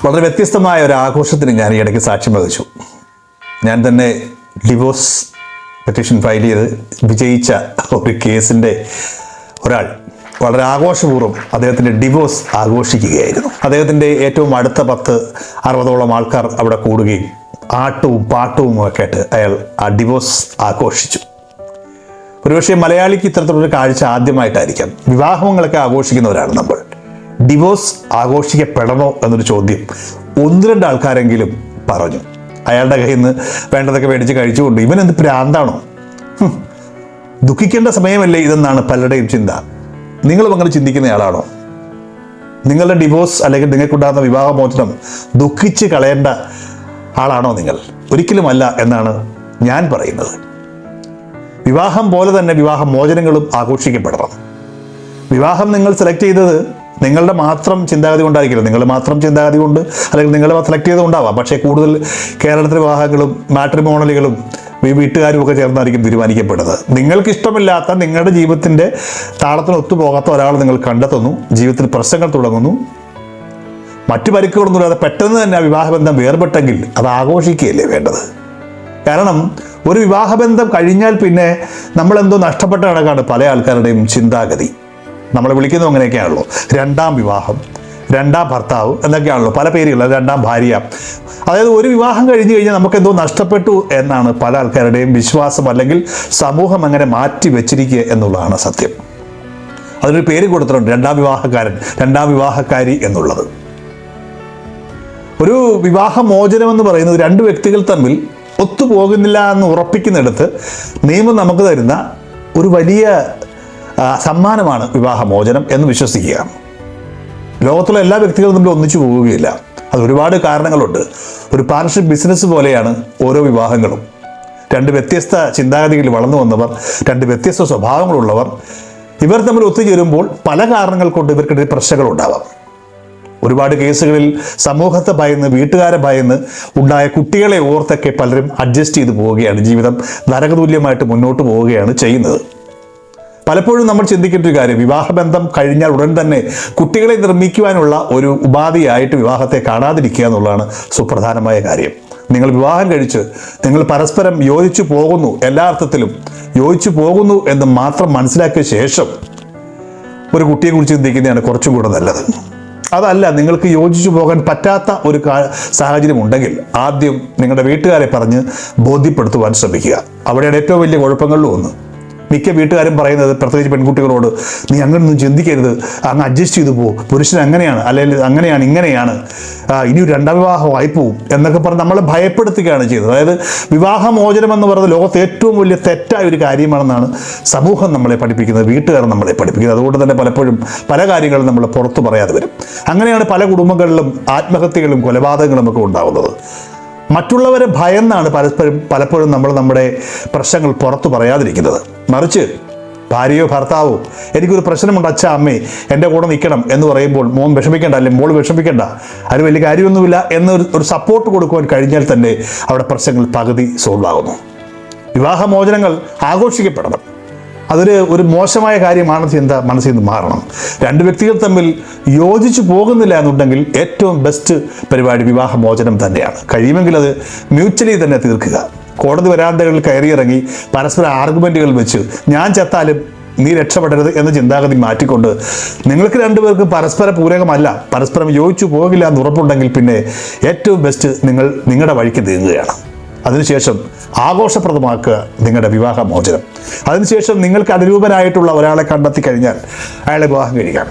വളരെ വ്യത്യസ്തമായ ഒരു ആഘോഷത്തിന് ഞാൻ ഈ ഇടയ്ക്ക് സാക്ഷ്യം വഹിച്ചു. ഞാൻ തന്നെ ഡിവോഴ്സ് പെറ്റീഷൻ ഫയൽ ചെയ്ത് വിജയിച്ച ഒരു കേസിൻ്റെ ഒരാൾ വളരെ ആഘോഷപൂർവ്വം അദ്ദേഹത്തിൻ്റെ ഡിവോഴ്സ് ആഘോഷിക്കുകയായിരുന്നു. അദ്ദേഹത്തിൻ്റെ ഏറ്റവും അടുത്ത 60-ഓളം ആൾക്കാർ അവിടെ കൂടുകയും ആട്ടവും പാട്ടവും ഒക്കെ ആയിട്ട് അയാൾ ആ ഡിവോഴ്സ് ആഘോഷിച്ചു. ഒരുപക്ഷെ മലയാളിക്ക് ഇത്തരത്തിലൊരു കാഴ്ച ആദ്യമായിട്ടായിരിക്കാം. വിവാഹങ്ങളൊക്കെ ആഘോഷിക്കുന്നവരാണ് നമ്മൾ. ഡിവോഴ്സ് ആഘോഷിക്കപ്പെടണോ എന്നൊരു ചോദ്യം 1-2 ആൾക്കാരെങ്കിലും പറഞ്ഞു. അയാളുടെ കയ്യിൽ നിന്ന് വേണ്ടതൊക്കെ മേടിച്ച് കഴിച്ചുകൊണ്ട് ഇവനെന്ത് പ്രാന്താണോ, ദുഃഖിക്കേണ്ട സമയമല്ലേ ഇതെന്നാണ് പലരുടെയും ചിന്ത. നിങ്ങളും അങ്ങനെ ചിന്തിക്കുന്നയാളാണോ? നിങ്ങളുടെ ഡിവോഴ്സ് അല്ലെങ്കിൽ നിങ്ങൾക്കുണ്ടാകുന്ന വിവാഹമോചനം ദുഃഖിച്ച് കളയേണ്ട ആളാണോ നിങ്ങൾ? ഒരിക്കലുമല്ല എന്നാണ് ഞാൻ പറയുന്നത്. വിവാഹം പോലെ തന്നെ വിവാഹമോചനങ്ങളും ആഘോഷിക്കപ്പെടണം. വിവാഹം നിങ്ങൾ സെലക്ട് ചെയ്തത് നിങ്ങളുടെ മാത്രം ചിന്താഗതി കൊണ്ടായിരിക്കില്ല. നിങ്ങൾ മാത്രം ചിന്താഗതി കൊണ്ട് അല്ലെങ്കിൽ നിങ്ങൾ സെലക്ട് ചെയ്തുകൊണ്ടാവാം. പക്ഷേ കൂടുതൽ കേരളത്തിലെ വിവാഹങ്ങളും മാട്രിമോണലുകളും വീട്ടുകാരും ഒക്കെ ചേർന്നായിരിക്കും തീരുമാനിക്കപ്പെടുന്നത്. നിങ്ങൾക്ക് ഇഷ്ടമില്ലാത്ത, നിങ്ങളുടെ ജീവിതത്തിൻ്റെ താളത്തിന് ഒത്തുപോകാത്ത ഒരാൾ നിങ്ങൾ കണ്ടെത്തുന്നു, ജീവിതത്തിൽ പ്രശ്നങ്ങൾ തുടങ്ങുന്നു, മറ്റു പരിക്കുകളൊന്നുമില്ലാതെ പെട്ടെന്ന് തന്നെ ആ വിവാഹബന്ധം വേർപെട്ടെങ്കിൽ അത് ആഘോഷിക്കുകയല്ലേ വേണ്ടത്? കാരണം ഒരു വിവാഹബന്ധം കഴിഞ്ഞാൽ പിന്നെ നമ്മളെന്തോ നഷ്ടപ്പെട്ട കണക്കാണ് പല ആൾക്കാരുടെയും ചിന്താഗതി. നമ്മളെ വിളിക്കുന്നത് അങ്ങനെയൊക്കെയാണല്ലോ. 2ാം വിവാഹം, 2ാം ഭർത്താവ് എന്നൊക്കെയാണല്ലോ പല പേരുകൾ, 2ാം ഭാര്യ. അതായത് ഒരു വിവാഹം കഴിഞ്ഞ് കഴിഞ്ഞാൽ നമുക്കെന്തോ നഷ്ടപ്പെട്ടു എന്നാണ് പല ആൾക്കാരുടെയും വിശ്വാസം, അല്ലെങ്കിൽ സമൂഹം അങ്ങനെ മാറ്റി വെച്ചിരിക്കുക എന്നുള്ളതാണ് സത്യം. അതിനൊരു പേര് കൊടുത്തിട്ടുണ്ട്, 2ാം വിവാഹക്കാരൻ, 2ാം വിവാഹക്കാരി എന്നുള്ളത്. ഒരു വിവാഹമോചനം എന്ന് പറയുന്നത് 2 വ്യക്തികൾ തമ്മിൽ ഒത്തുപോകുന്നില്ല എന്ന് ഉറപ്പിക്കുന്നിടത്ത് നിയമം നമുക്ക് തരുന്ന ഒരു വലിയ സമ്മാനമാണ് വിവാഹമോചനം എന്ന് വിശ്വസിക്കുക. ലോകത്തുള്ള എല്ലാ വ്യക്തികളും തമ്മിൽ ഒന്നിച്ചു പോവുകയില്ല. അത് ഒരുപാട് കാരണങ്ങളുണ്ട്. ഒരു പാർട്ണർഷിപ്പ് ബിസിനസ് പോലെയാണ് ഓരോ വിവാഹങ്ങളും. 2 വ്യത്യസ്ത ചിന്താഗതികളിൽ വളർന്നു വന്നവർ, 2 വ്യത്യസ്ത സ്വഭാവങ്ങളുള്ളവർ, ഇവർ തമ്മിൽ ഒത്തുചേരുമ്പോൾ പല കാരണങ്ങൾ കൊണ്ട് ഇവർക്കിടയിൽ പ്രശ്നങ്ങൾ ഉണ്ടാവാം. ഒരുപാട് കേസുകളിൽ സമൂഹത്തെ ഭയന്ന്, വീട്ടുകാരെ ഭയന്ന് ഉണ്ടായ കുട്ടികളെ ഓർത്തൊക്കെ പലരും അഡ്ജസ്റ്റ് ചെയ്ത് പോവുകയാണ്. ജീവിതം നരകതുല്യമായിട്ട് മുന്നോട്ട് പോവുകയാണ് ചെയ്യുന്നത്. പലപ്പോഴും നമ്മൾ ചിന്തിക്കേണ്ട ഒരു കാര്യം, വിവാഹബന്ധം കഴിഞ്ഞാൽ ഉടൻ തന്നെ കുട്ടികളെ നിർമ്മിക്കുവാനുള്ള ഒരു ഉപാധിയായിട്ട് വിവാഹത്തെ കാണാതിരിക്കുക എന്നുള്ളതാണ് സുപ്രധാനമായ കാര്യം. നിങ്ങൾ വിവാഹം കഴിച്ച് നിങ്ങൾ പരസ്പരം യോജിച്ചു പോകുന്നു, എല്ലാ അർത്ഥത്തിലും യോജിച്ചു പോകുന്നു എന്ന് മാത്രം മനസ്സിലാക്കിയ ശേഷം ഒരു കുട്ടിയെക്കുറിച്ച് ചിന്തിക്കുന്നതാണ് കുറച്ചും കൂടെ നല്ലത്. അതല്ല, നിങ്ങൾക്ക് യോജിച്ചു പോകാൻ പറ്റാത്ത ഒരു സാഹചര്യം ഉണ്ടെങ്കിൽ ആദ്യം നിങ്ങളുടെ വീട്ടുകാരെ പറഞ്ഞ് ബോധ്യപ്പെടുത്തുവാൻ ശ്രമിക്കുക. അവിടെയാണ് ഏറ്റവും വലിയ കുഴപ്പങ്ങളിലും ഒന്ന്. മിക്ക വീട്ടുകാരും പറയുന്നത്, പ്രത്യേകിച്ച് പെൺകുട്ടികളോട്, നീ അങ്ങനെയൊന്നും ചിന്തിക്കരുത്, അങ്ങ് അഡ്ജസ്റ്റ് ചെയ്തു പോകും, പുരുഷൻ അങ്ങനെയാണ്, അല്ലെങ്കിൽ അങ്ങനെയാണ്, ഇങ്ങനെയാണ്, ഇനി ഒരു 2ാം വിവാഹമായി പോവും എന്നൊക്കെ പറഞ്ഞ് നമ്മളെ ഭയപ്പെടുത്തുകയാണ് ചെയ്തത്. അതായത് വിവാഹമോചനം എന്ന് പറയുന്നത് ലോകത്ത് ഏറ്റവും വലിയ തെറ്റായ ഒരു കാര്യമാണെന്നാണ് സമൂഹം നമ്മളെ പഠിപ്പിക്കുന്നത്, വീട്ടുകാർ നമ്മളെ പഠിപ്പിക്കുന്നത്. അതുകൊണ്ട് തന്നെ പലപ്പോഴും പല കാര്യങ്ങളും നമ്മൾ പുറത്തു പറയാതെ വരും. അങ്ങനെയാണ് പല കുടുംബങ്ങളിലും ആത്മഹത്യകളും കൊലപാതകങ്ങളും ഒക്കെ ഉണ്ടാകുന്നത്. മറ്റുള്ളവരെ ഭയന്നാണ് പലപ്പോഴും നമ്മൾ നമ്മുടെ പ്രശ്നങ്ങൾ പുറത്തു പറയാതിരിക്കുന്നത്. മറിച്ച് ഭാര്യയോ ഭർത്താവോ, എനിക്കൊരു പ്രശ്നമുണ്ട് അച്ഛാ, അമ്മേ, എൻ്റെ കൂടെ നിൽക്കണം എന്ന് പറയുമ്പോൾ മോൻ വിഷമിക്കേണ്ട, അല്ലെങ്കിൽ മോൾ വിഷമിക്കേണ്ട, അത് വലിയ കാര്യമൊന്നുമില്ല എന്നൊരു സപ്പോർട്ട് കൊടുക്കുവാൻ കഴിഞ്ഞാൽ തന്നെ അവിടെ പ്രശ്നങ്ങൾ പകുതി സോൾവ് ആകുന്നു. വിവാഹമോചനങ്ങൾ ആഘോഷിക്കപ്പെടണം. ഒരു മോശമായ കാര്യമാണ് ചിന്ത മനസ്സിൽ നിന്ന് മാറണം. 2 വ്യക്തികൾ തമ്മിൽ യോജിച്ചു പോകുന്നില്ല എന്നുണ്ടെങ്കിൽ ഏറ്റവും ബെസ്റ്റ് പരിപാടി വിവാഹമോചനം തന്നെയാണ്. കഴിയുമെങ്കിൽ അത് മ്യൂച്വലി തന്നെ തീർക്കുക. കോടതി വരാന്തകളിൽ കയറിയിറങ്ങി പരസ്പര ആർഗ്യുമെൻറ്റുകൾ വെച്ച് ഞാൻ ചത്താലും നീ രക്ഷപ്പെടരുത് എന്ന ചിന്താഗതി മാറ്റിക്കൊണ്ട് നിങ്ങൾക്ക് 2 പേർക്കും പരസ്പര പൂരകമല്ല, പരസ്പരം യോജിച്ചു പോകില്ല എന്ന് ഉറപ്പുണ്ടെങ്കിൽ പിന്നെ ഏറ്റവും ബെസ്റ്റ് നിങ്ങളുടെ വഴിക്ക് നീങ്ങുകയാണ്. അതിനുശേഷം ആഘോഷപ്രദമാക്കുക നിങ്ങളുടെ വിവാഹമോചനം. അതിനുശേഷം നിങ്ങൾക്ക് അനുരൂപനായിട്ടുള്ള ഒരാളെ കണ്ടെത്തി കഴിഞ്ഞാൽ അയാളെ വിവാഹം കഴിക്കാം.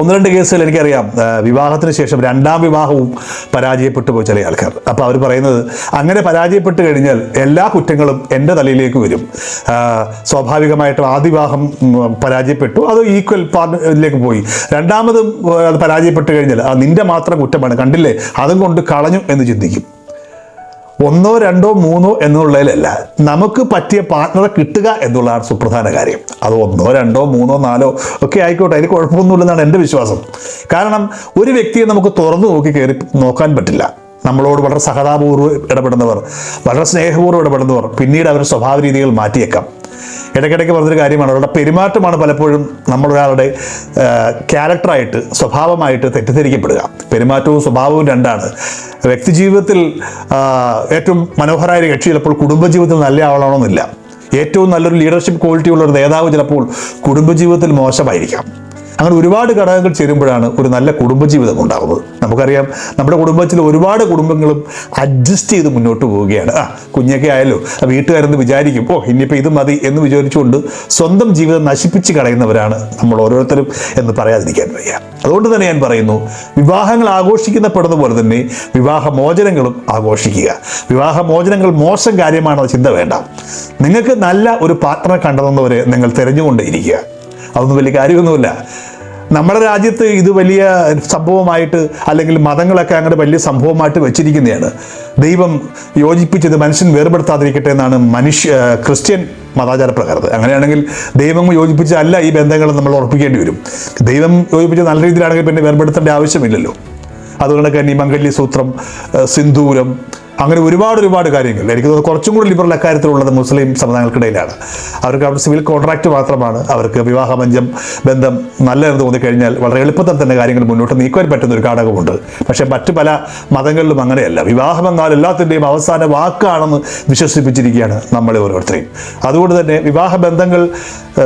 1-2 കേസുകൾ എനിക്കറിയാം. വിവാഹത്തിന് ശേഷം 2ാം വിവാഹവും പരാജയപ്പെട്ടു പോയി ചില ആൾക്കാർ. അപ്പോൾ അവർ പറയുന്നത്, അങ്ങനെ പരാജയപ്പെട്ട് കഴിഞ്ഞാൽ എല്ലാ കുറ്റങ്ങളും എൻ്റെ തലയിലേക്ക് വരും. സ്വാഭാവികമായിട്ടും ആദ്യ വിവാഹം പരാജയപ്പെട്ടു, അത് ഈക്വൽ പാർട്ടിലേക്ക് പോയി. 2ാമതും അത് പരാജയപ്പെട്ട് കഴിഞ്ഞാൽ നിൻ്റെ മാത്രം കുറ്റമാണ്, കണ്ടില്ലേ, അതും കൊണ്ട് കളഞ്ഞു എന്ന് ചിന്തിക്കും. 1, 2, 3 എന്നുള്ളതിലല്ല, നമുക്ക് പറ്റിയ പാർട്ട്ണറെ കിട്ടുക എന്നുള്ളതാണ് സുപ്രധാന കാര്യം. അത് 1, 2, 3, 4 ഒക്കെ ആയിക്കോട്ടെ, അതിന് കുഴപ്പമൊന്നുമില്ലെന്നാണ് എൻ്റെ വിശ്വാസം. കാരണം ഒരു വ്യക്തിയെ നമുക്ക് തുറന്നു നോക്കാൻ പറ്റില്ല. നമ്മളോട് വളരെ സഹതാപൂർവ്വം ഇടപെടുന്നവർ, വളരെ സ്നേഹപൂർവ്വം ഇടപെടുന്നവർ പിന്നീട് അവരുടെ സ്വഭാവ രീതികൾ മാറ്റിയേക്കാം. ഇടയ്ക്കിടയ്ക്ക് പറഞ്ഞൊരു കാര്യമാണ്, അവരുടെ പെരുമാറ്റമാണ് പലപ്പോഴും നമ്മളൊരാളുടെ ക്യാരക്ടറായിട്ട്, സ്വഭാവമായിട്ട് തെറ്റിദ്ധരിക്കപ്പെടുക. പെരുമാറ്റവും സ്വഭാവവും രണ്ടാണ്. വ്യക്തിജീവിതത്തിൽ ഏറ്റവും മനോഹരമായ ഒരു കക്ഷി ചിലപ്പോൾ കുടുംബജീവിതത്തിൽ നല്ല ആളാണെന്നില്ല. ഏറ്റവും നല്ലൊരു ലീഡർഷിപ്പ് ക്വാളിറ്റി ഉള്ള ഒരു നേതാവ് ചിലപ്പോൾ കുടുംബജീവിതത്തിൽ മോശമായിരിക്കാം. അങ്ങനെ ഒരുപാട് ഘടകങ്ങൾ ചേരുമ്പോഴാണ് ഒരു നല്ല കുടുംബജീവിതം ഉണ്ടാകുന്നത്. നമുക്കറിയാം, നമ്മുടെ കുടുംബത്തിൽ ഒരുപാട് കുടുംബങ്ങളും അഡ്ജസ്റ്റ് ചെയ്ത് മുന്നോട്ട് പോവുകയാണ്. കുഞ്ഞൊക്കെ ആയാലോ വീട്ടുകാരെന്ന് വിചാരിക്കും, ഇനിയിപ്പോൾ ഇത് മതി എന്ന് വിചാരിച്ചുകൊണ്ട് സ്വന്തം ജീവിതം നശിപ്പിച്ച് കളയുന്നവരാണ് നമ്മൾ ഓരോരുത്തരും എന്ന് പറയാതിരിക്കാൻ വയ്യ. അതുകൊണ്ട് തന്നെ ഞാൻ പറയുന്നു, വിവാഹങ്ങൾ ആഘോഷിക്കപ്പെടുന്ന പോലെ തന്നെ വിവാഹമോചനങ്ങളും ആഘോഷിക്കുക. വിവാഹമോചനങ്ങൾ മോശം കാര്യമാണെന്ന ചിന്ത വേണ്ട. നിങ്ങൾക്ക് നല്ല ഒരു പാർട്ട്ണറെ കണ്ടെത്തുന്നവരെ നിങ്ങൾ തിരഞ്ഞുകൊണ്ടേയിരിക്കുക. അതൊന്നും വലിയ കാര്യമൊന്നുമില്ല. നമ്മുടെ രാജ്യത്ത് ഇത് വലിയ സംഭവമായിട്ട്, അല്ലെങ്കിൽ മതങ്ങളൊക്കെ അങ്ങനെ വലിയ സംഭവമായിട്ട് വെച്ചിരിക്കുന്നതാണ്. ദൈവം യോജിപ്പിച്ചത് മനുഷ്യൻ വേർപെടുത്താതിരിക്കട്ടെ എന്നാണ് ക്രിസ്ത്യൻ മതാചാരപ്രകാരം. അങ്ങനെയാണെങ്കിൽ ദൈവം യോജിപ്പിച്ചല്ല ഈ ബന്ധങ്ങൾ നമ്മൾ ഉറപ്പിക്കേണ്ടി വരും. ദൈവം യോജിപ്പിച്ച നല്ല രീതിയിലാണെങ്കിൽ പിന്നെ വേർപെടുത്തേണ്ട ആവശ്യമില്ലല്ലോ. അതുകൊണ്ട് തന്നെ ഈ മംഗല്യസൂത്രം, സിന്ദൂരം, അങ്ങനെ ഒരുപാട് കാര്യങ്ങൾ. എനിക്ക് തോന്നുന്നു കുറച്ചും കൂടി ലിബറൽ അക്കാര്യത്തിലുള്ളത് മുസ്ലിം സമുദായങ്ങൾക്കിടയിലാണ്. അവർക്ക് അവിടെ സിവിൽ കോൺട്രാക്റ്റ് മാത്രമാണ്. അവർക്ക് ബന്ധം നല്ലതെന്ന് തോന്നിക്കഴിഞ്ഞാൽ വളരെ എളുപ്പത്തിൽ തന്നെ കാര്യങ്ങൾ മുന്നോട്ട് നീക്കുവാൻ പറ്റുന്ന ഒരു ഘടകമുണ്ട്. പക്ഷേ മറ്റു പല മതങ്ങളിലും അങ്ങനെയല്ല. വിവാഹം എന്നാൽ എല്ലാത്തിൻ്റെയും അവസാന വാക്കാണെന്ന് വിശ്വസിപ്പിച്ചിരിക്കുകയാണ് നമ്മളെ ഓരോരുത്തരെയും. അതുകൊണ്ട് തന്നെ വിവാഹ ബന്ധങ്ങൾ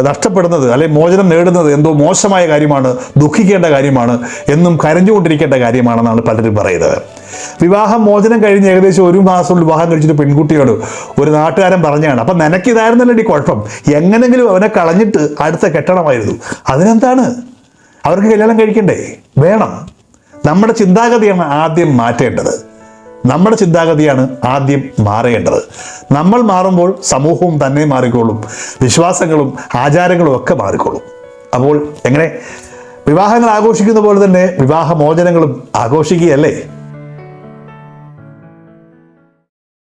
നഷ്ടപ്പെടുന്നത്, അല്ലെങ്കിൽ മോചനം നേടുന്നത് എന്തോ മോശമായ കാര്യമാണ്, ദുഃഖിക്കേണ്ട കാര്യമാണ്, എന്നും കരഞ്ഞുകൊണ്ടിരിക്കേണ്ട കാര്യമാണെന്നാണ് പലരും പറയുന്നത്. വിവാഹം മോചനം കഴിഞ്ഞ് ഏകദേശം 1 മാസം വിവാഹം കഴിച്ചിട്ട് പെൺകുട്ടിയോട് ഒരു നാട്ടുകാരൻ പറഞ്ഞാണ്, അപ്പം നിനക്കിതായിരുന്നല്ലോ കുഴപ്പം, എങ്ങനെങ്കിലും അവനെ കളഞ്ഞിട്ട് അടുത്ത കെട്ടണമായിരുന്നു. അതിനെന്താണ്, അവർക്ക് കല്യാണം കഴിക്കണ്ടേ? വേണം. നമ്മുടെ ചിന്താഗതിയാണ് ആദ്യം മാറ്റേണ്ടത്. നമ്മുടെ ചിന്താഗതിയാണ് ആദ്യം മാറേണ്ടത്. നമ്മൾ മാറുമ്പോൾ സമൂഹവും തന്നെ മാറിക്കോളും, വിശ്വാസങ്ങളും ആചാരങ്ങളും ഒക്കെ മാറിക്കോളും. അപ്പോൾ എങ്ങനെ വിവാഹങ്ങൾ ആഘോഷിക്കുന്ന പോലെ തന്നെ വിവാഹമോചനങ്ങളും ആഘോഷിക്കുകയല്ലേ?